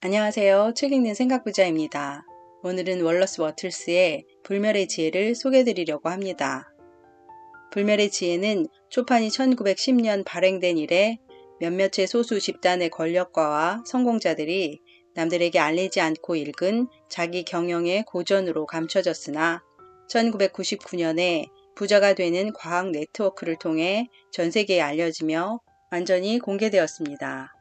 안녕하세요. 책 읽는 생각부자입니다. 오늘은 월러스 워틀스의 불멸의 지혜를 소개해드리려고 합니다. 불멸의 지혜는 초판이 1910년 발행된 이래 몇몇의 소수 집단의 권력가와 성공자들이 남들에게 알리지 않고 읽은 자기 경영의 고전으로 감춰졌으나 1999년에 부자가 되는 과학 네트워크를 통해 전 세계에 알려지며 완전히 공개되었습니다.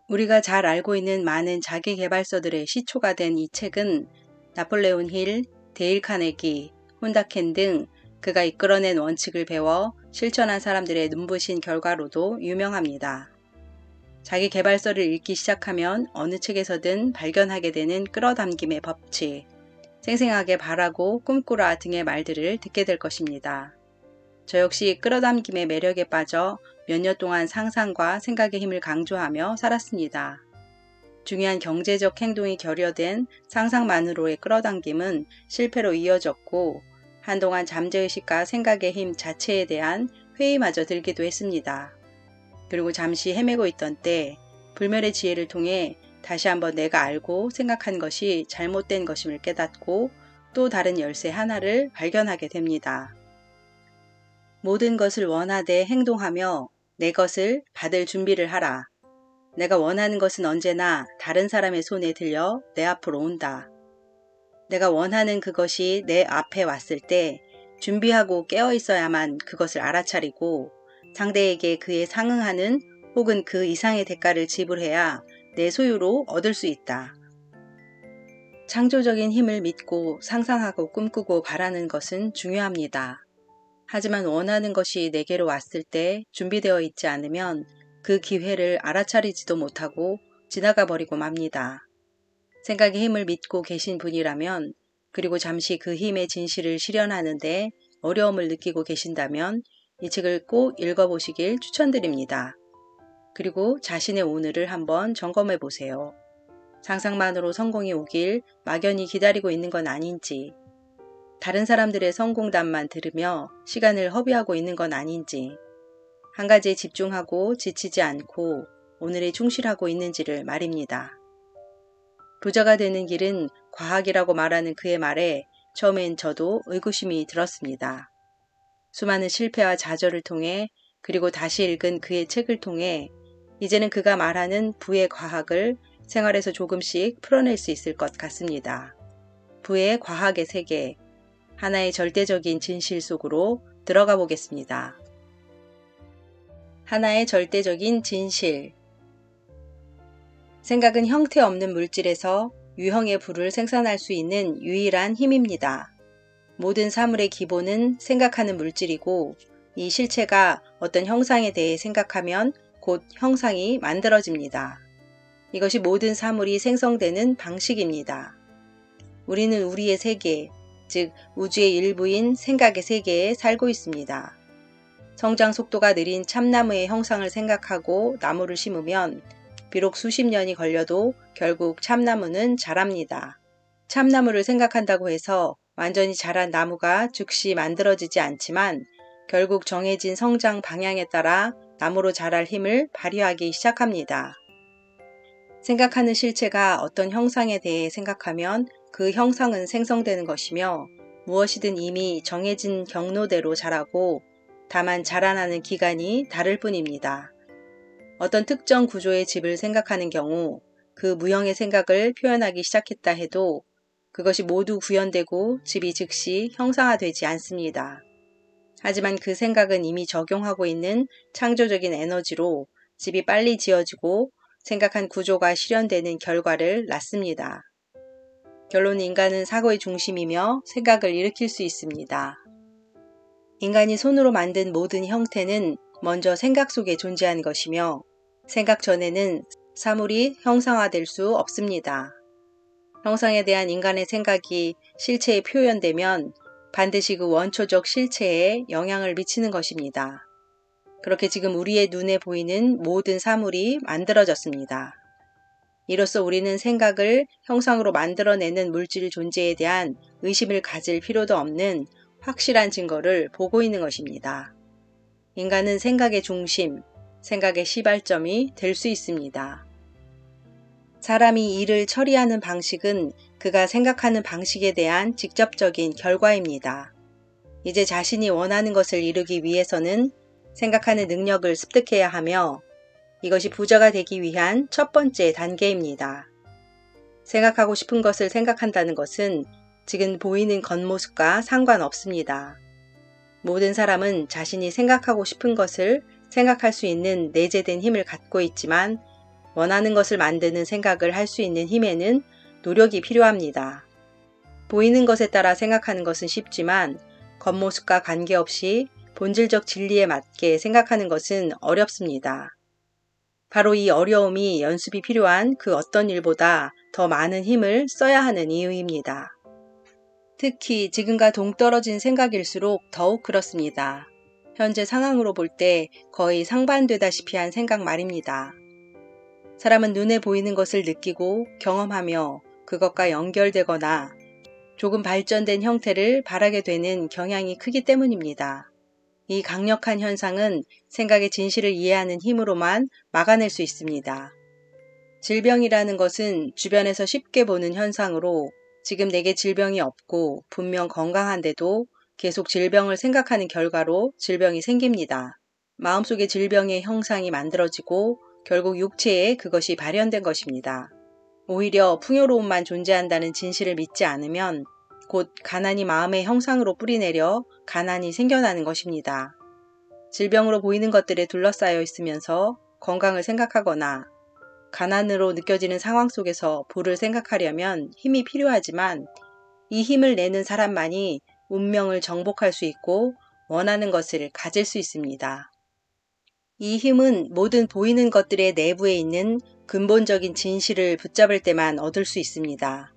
우리가 잘 알고 있는 많은 자기계발서들의 시초가 된 이 책은 나폴레온 힐, 데일 카네기, 혼다켄 등 그가 이끌어낸 원칙을 배워 실천한 사람들의 눈부신 결과로도 유명합니다. 자기계발서를 읽기 시작하면 어느 책에서든 발견하게 되는 끌어당김의 법칙, 생생하게 바라고 꿈꾸라 등의 말들을 듣게 될 것입니다. 저 역시 끌어당김의 매력에 빠져 몇 년 동안 상상과 생각의 힘을 강조하며 살았습니다. 중요한 경제적 행동이 결여된 상상만으로의 끌어당김은 실패로 이어졌고 한동안 잠재의식과 생각의 힘 자체에 대한 회의마저 들기도 했습니다. 그리고 잠시 헤매고 있던 때 불멸의 지혜를 통해 다시 한번 내가 알고 생각한 것이 잘못된 것임을 깨닫고 또 다른 열쇠 하나를 발견하게 됩니다. 모든 것을 원하되 행동하며 내 것을 받을 준비를 하라. 내가 원하는 것은 언제나 다른 사람의 손에 들려 내 앞으로 온다. 내가 원하는 그것이 내 앞에 왔을 때 준비하고 깨어 있어야만 그것을 알아차리고 상대에게 그에 상응하는 혹은 그 이상의 대가를 지불해야 내 소유로 얻을 수 있다. 창조적인 힘을 믿고 상상하고 꿈꾸고 바라는 것은 중요합니다. 하지만 원하는 것이 내게로 왔을 때 준비되어 있지 않으면 그 기회를 알아차리지도 못하고 지나가 버리고 맙니다. 생각의 힘을 믿고 계신 분이라면 그리고 잠시 그 힘의 진실을 실현하는데 어려움을 느끼고 계신다면 이 책을 꼭 읽어보시길 추천드립니다. 그리고 자신의 오늘을 한번 점검해 보세요. 상상만으로 성공이 오길 막연히 기다리고 있는 건 아닌지, 다른 사람들의 성공담만 들으며 시간을 허비하고 있는 건 아닌지, 한 가지에 집중하고 지치지 않고 오늘에 충실하고 있는지를 말입니다. 부자가 되는 길은 과학이라고 말하는 그의 말에 처음엔 저도 의구심이 들었습니다. 수많은 실패와 좌절을 통해 그리고 다시 읽은 그의 책을 통해 이제는 그가 말하는 부의 과학을 생활에서 조금씩 풀어낼 수 있을 것 같습니다. 부의 과학의 세계, 하나의 절대적인 진실 속으로 들어가 보겠습니다. 하나의 절대적인 진실. 생각은 형태 없는 물질에서 유형의 부를 생산할 수 있는 유일한 힘입니다. 모든 사물의 기본은 생각하는 물질이고 이 실체가 어떤 형상에 대해 생각하면 곧 형상이 만들어집니다. 이것이 모든 사물이 생성되는 방식입니다. 우리는 우리의 세계, 즉 우주의 일부인 생각의 세계에 살고 있습니다. 성장 속도가 느린 참나무의 형상을 생각하고 나무를 심으면 비록 수십 년이 걸려도 결국 참나무는 자랍니다. 참나무를 생각한다고 해서 완전히 자란 나무가 즉시 만들어지지 않지만 결국 정해진 성장 방향에 따라 나무로 자랄 힘을 발휘하기 시작합니다. 생각하는 실체가 어떤 형상에 대해 생각하면 그 형상은 생성되는 것이며 무엇이든 이미 정해진 경로대로 자라고 다만 자라나는 기간이 다를 뿐입니다. 어떤 특정 구조의 집을 생각하는 경우 그 무형의 생각을 표현하기 시작했다 해도 그것이 모두 구현되고 집이 즉시 형상화되지 않습니다. 하지만 그 생각은 이미 적용하고 있는 창조적인 에너지로 집이 빨리 지어지고 생각한 구조가 실현되는 결과를 낳습니다. 결론 인간은 사고의 중심이며 생각을 일으킬 수 있습니다. 인간이 손으로 만든 모든 형태는 먼저 생각 속에 존재한 것이며 생각 전에는 사물이 형상화될 수 없습니다. 형상에 대한 인간의 생각이 실체에 표현되면 반드시 그 원초적 실체에 영향을 미치는 것입니다. 그렇게 지금 우리의 눈에 보이는 모든 사물이 만들어졌습니다. 이로써 우리는 생각을 형상으로 만들어내는 물질 존재에 대한 의심을 가질 필요도 없는 확실한 증거를 보고 있는 것입니다. 인간은 생각의 중심, 생각의 시발점이 될 수 있습니다. 사람이 일을 처리하는 방식은 그가 생각하는 방식에 대한 직접적인 결과입니다. 이제 자신이 원하는 것을 이루기 위해서는 생각하는 능력을 습득해야 하며 이것이 부자가 되기 위한 첫 번째 단계입니다. 생각하고 싶은 것을 생각한다는 것은 지금 보이는 겉모습과 상관없습니다. 모든 사람은 자신이 생각하고 싶은 것을 생각할 수 있는 내재된 힘을 갖고 있지만 원하는 것을 만드는 생각을 할 수 있는 힘에는 노력이 필요합니다. 보이는 것에 따라 생각하는 것은 쉽지만 겉모습과 관계없이 본질적 진리에 맞게 생각하는 것은 어렵습니다. 바로 이 어려움이 연습이 필요한 그 어떤 일보다 더 많은 힘을 써야 하는 이유입니다. 특히 지금과 동떨어진 생각일수록 더욱 그렇습니다. 현재 상황으로 볼 때 거의 상반되다시피 한 생각 말입니다. 사람은 눈에 보이는 것을 느끼고 경험하며 그것과 연결되거나 조금 발전된 형태를 바라게 되는 경향이 크기 때문입니다. 이 강력한 현상은 생각의 진실을 이해하는 힘으로만 막아낼 수 있습니다. 질병이라는 것은 주변에서 쉽게 보는 현상으로 지금 내게 질병이 없고 분명 건강한데도 계속 질병을 생각하는 결과로 질병이 생깁니다. 마음속에 질병의 형상이 만들어지고 결국 육체에 그것이 발현된 것입니다. 오히려 풍요로움만 존재한다는 진실을 믿지 않으면 곧 가난이 마음의 형상으로 뿌리내려 가난이 생겨나는 것입니다. 질병으로 보이는 것들에 둘러싸여 있으면서 건강을 생각하거나 가난으로 느껴지는 상황 속에서 부를 생각하려면 힘이 필요하지만 이 힘을 내는 사람만이 운명을 정복할 수 있고 원하는 것을 가질 수 있습니다. 이 힘은 모든 보이는 것들의 내부에 있는 근본적인 진실을 붙잡을 때만 얻을 수 있습니다.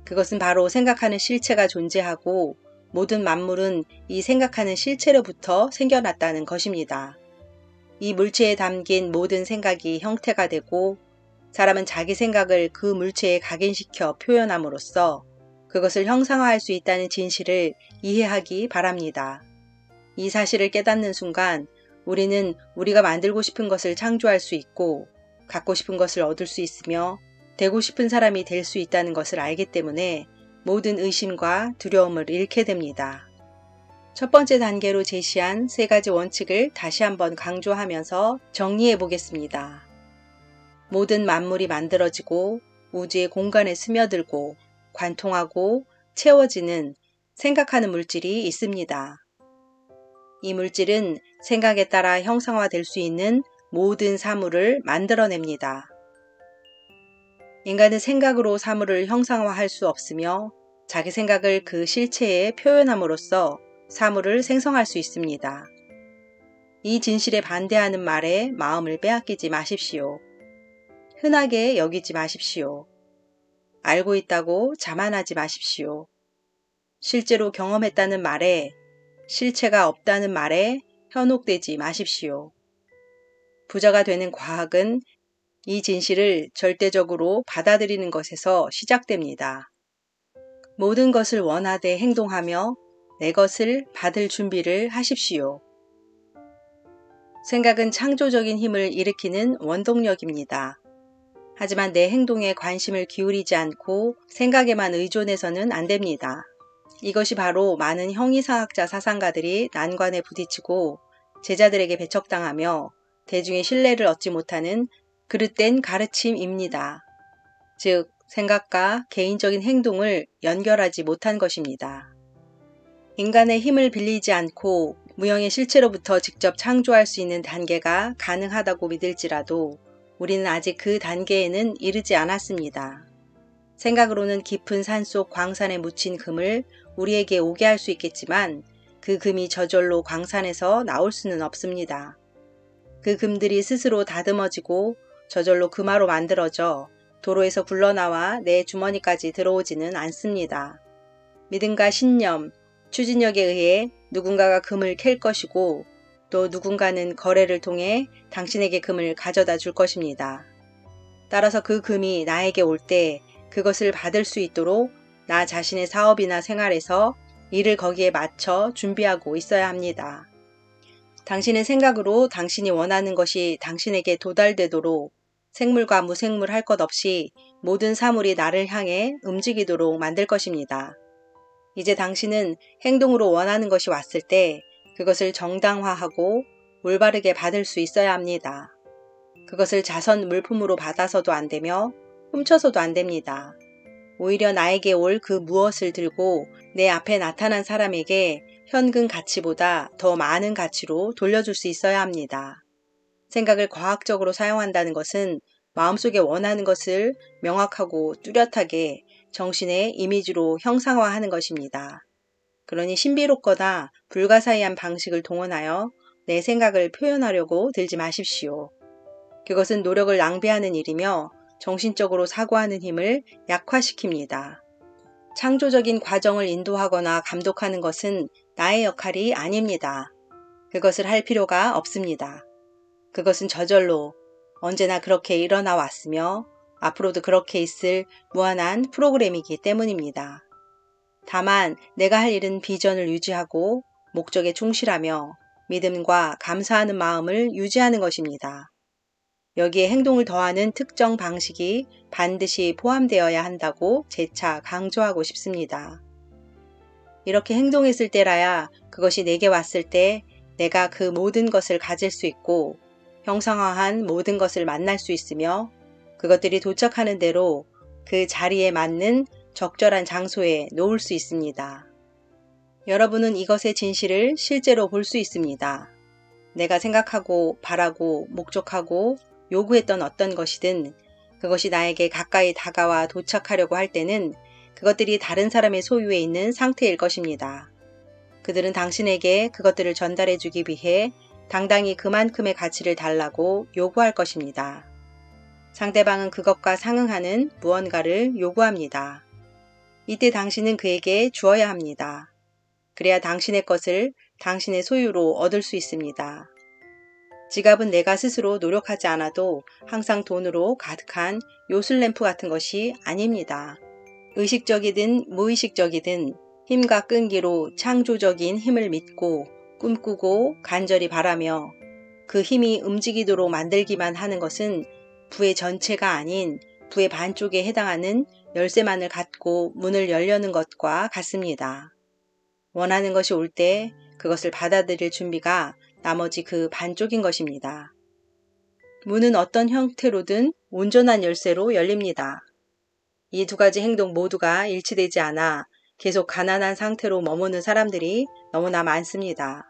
그것은 바로 생각하는 실체가 존재하고 모든 만물은 이 생각하는 실체로부터 생겨났다는 것입니다. 이 물체에 담긴 모든 생각이 형태가 되고 사람은 자기 생각을 그 물체에 각인시켜 표현함으로써 그것을 형상화할 수 있다는 진실을 이해하기 바랍니다. 이 사실을 깨닫는 순간 우리는 우리가 만들고 싶은 것을 창조할 수 있고 갖고 싶은 것을 얻을 수 있으며 되고 싶은 사람이 될 수 있다는 것을 알기 때문에 모든 의심과 두려움을 잃게 됩니다. 첫 번째 단계로 제시한 3가지 원칙을 다시 한번 강조하면서 정리해 보겠습니다. 모든 만물이 만들어지고 우주의 공간에 스며들고 관통하고 채워지는 생각하는 물질이 있습니다. 이 물질은 생각에 따라 형상화될 수 있는 모든 사물을 만들어냅니다. 인간은 생각으로 사물을 형상화할 수 없으며 자기 생각을 그 실체에 표현함으로써 사물을 생성할 수 있습니다. 이 진실에 반대하는 말에 마음을 빼앗기지 마십시오. 흔하게 여기지 마십시오. 알고 있다고 자만하지 마십시오. 실제로 경험했다는 말에 실체가 없다는 말에 현혹되지 마십시오. 부자가 되는 과학은 이 진실을 절대적으로 받아들이는 것에서 시작됩니다. 모든 것을 원하되 행동하며 내 것을 받을 준비를 하십시오. 생각은 창조적인 힘을 일으키는 원동력입니다. 하지만 내 행동에 관심을 기울이지 않고 생각에만 의존해서는 안 됩니다. 이것이 바로 많은 형이상학자 사상가들이 난관에 부딪히고 제자들에게 배척당하며 대중의 신뢰를 얻지 못하는 그릇된 가르침입니다. 즉, 생각과 개인적인 행동을 연결하지 못한 것입니다. 인간의 힘을 빌리지 않고 무형의 실체로부터 직접 창조할 수 있는 단계가 가능하다고 믿을지라도 우리는 아직 그 단계에는 이르지 않았습니다. 생각으로는 깊은 산속 광산에 묻힌 금을 우리에게 오게 할 수 있겠지만 그 금이 저절로 광산에서 나올 수는 없습니다. 그 금들이 스스로 다듬어지고 저절로 금화로 만들어져 도로에서 굴러나와 내 주머니까지 들어오지는 않습니다. 믿음과 신념, 추진력에 의해 누군가가 금을 캘 것이고 또 누군가는 거래를 통해 당신에게 금을 가져다 줄 것입니다. 따라서 그 금이 나에게 올 때 그것을 받을 수 있도록 나 자신의 사업이나 생활에서 일을 거기에 맞춰 준비하고 있어야 합니다. 당신의 생각으로 당신이 원하는 것이 당신에게 도달되도록 생물과 무생물 할 것 없이 모든 사물이 나를 향해 움직이도록 만들 것입니다. 이제 당신은 행동으로 원하는 것이 왔을 때 그것을 정당화하고 올바르게 받을 수 있어야 합니다. 그것을 자선 물품으로 받아서도 안 되며 훔쳐서도 안 됩니다. 오히려 나에게 올 그 무엇을 들고 내 앞에 나타난 사람에게 현금 가치보다 더 많은 가치로 돌려줄 수 있어야 합니다. 생각을 과학적으로 사용한다는 것은 마음속에 원하는 것을 명확하고 뚜렷하게 정신의 이미지로 형상화하는 것입니다. 그러니 신비롭거나 불가사의한 방식을 동원하여 내 생각을 표현하려고 들지 마십시오. 그것은 노력을 낭비하는 일이며 정신적으로 사고하는 힘을 약화시킵니다. 창조적인 과정을 인도하거나 감독하는 것은 나의 역할이 아닙니다. 그것을 할 필요가 없습니다. 그것은 저절로 언제나 그렇게 일어나 왔으며 앞으로도 그렇게 있을 무한한 프로그램이기 때문입니다. 다만 내가 할 일은 비전을 유지하고 목적에 충실하며 믿음과 감사하는 마음을 유지하는 것입니다. 여기에 행동을 더하는 특정 방식이 반드시 포함되어야 한다고 재차 강조하고 싶습니다. 이렇게 행동했을 때라야 그것이 내게 왔을 때 내가 그 모든 것을 가질 수 있고 형상화한 모든 것을 만날 수 있으며 그것들이 도착하는 대로 그 자리에 맞는 적절한 장소에 놓을 수 있습니다. 여러분은 이것의 진실을 실제로 볼 수 있습니다. 내가 생각하고 바라고 목적하고 요구했던 어떤 것이든 그것이 나에게 가까이 다가와 도착하려고 할 때는 그것들이 다른 사람의 소유에 있는 상태일 것입니다. 그들은 당신에게 그것들을 전달해 주기 위해 당당히 그만큼의 가치를 달라고 요구할 것입니다. 상대방은 그것과 상응하는 무언가를 요구합니다. 이때 당신은 그에게 주어야 합니다. 그래야 당신의 것을 당신의 소유로 얻을 수 있습니다. 지갑은 내가 스스로 노력하지 않아도 항상 돈으로 가득한 요술램프 같은 것이 아닙니다. 의식적이든 무의식적이든 힘과 끈기로 창조적인 힘을 믿고 꿈꾸고 간절히 바라며 그 힘이 움직이도록 만들기만 하는 것은 부의 전체가 아닌 부의 반쪽에 해당하는 열쇠만을 갖고 문을 열려는 것과 같습니다. 원하는 것이 올 때 그것을 받아들일 준비가 나머지 그 반쪽인 것입니다. 문은 어떤 형태로든 온전한 열쇠로 열립니다. 이 두 가지 행동 모두가 일치되지 않아 계속 가난한 상태로 머무는 사람들이 너무나 많습니다.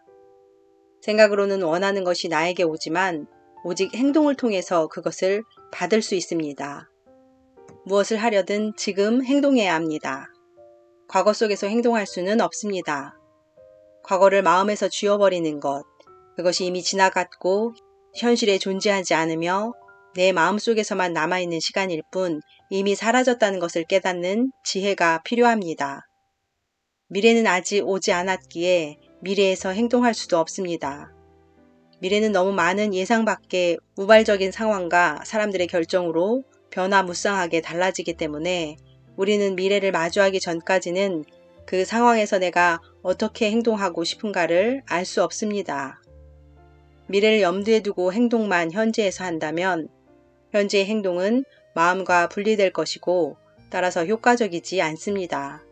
생각으로는 원하는 것이 나에게 오지만 오직 행동을 통해서 그것을 받을 수 있습니다. 무엇을 하려든 지금 행동해야 합니다. 과거 속에서 행동할 수는 없습니다. 과거를 마음에서 지워버리는 것, 그것이 이미 지나갔고 현실에 존재하지 않으며 내 마음속에서만 남아있는 시간일 뿐 이미 사라졌다는 것을 깨닫는 지혜가 필요합니다. 미래는 아직 오지 않았기에 미래에서 행동할 수도 없습니다. 미래는 너무 많은 예상 밖의 우발적인 상황과 사람들의 결정으로 변화무쌍하게 달라지기 때문에 우리는 미래를 마주하기 전까지는 그 상황에서 내가 어떻게 행동하고 싶은가를 알 수 없습니다. 미래를 염두에 두고 행동만 현재에서 한다면 현재의 행동은 마음과 분리될 것이고 따라서 효과적이지 않습니다.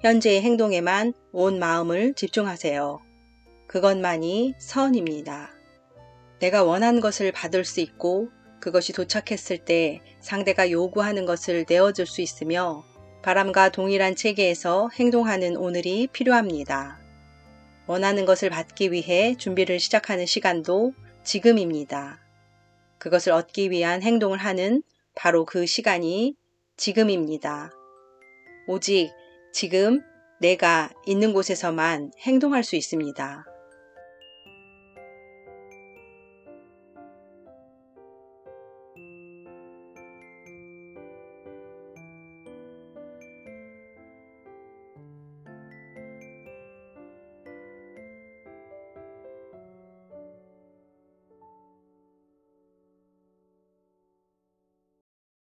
현재의 행동에만 온 마음을 집중하세요. 그것만이 선입니다. 내가 원하는 것을 받을 수 있고 그것이 도착했을 때 상대가 요구하는 것을 내어줄 수 있으며 바람과 동일한 체계에서 행동하는 오늘이 필요합니다. 원하는 것을 받기 위해 준비를 시작하는 시간도 지금입니다. 그것을 얻기 위한 행동을 하는 바로 그 시간이 지금입니다. 오직 지금 내가 있는 곳에서만 행동할 수 있습니다.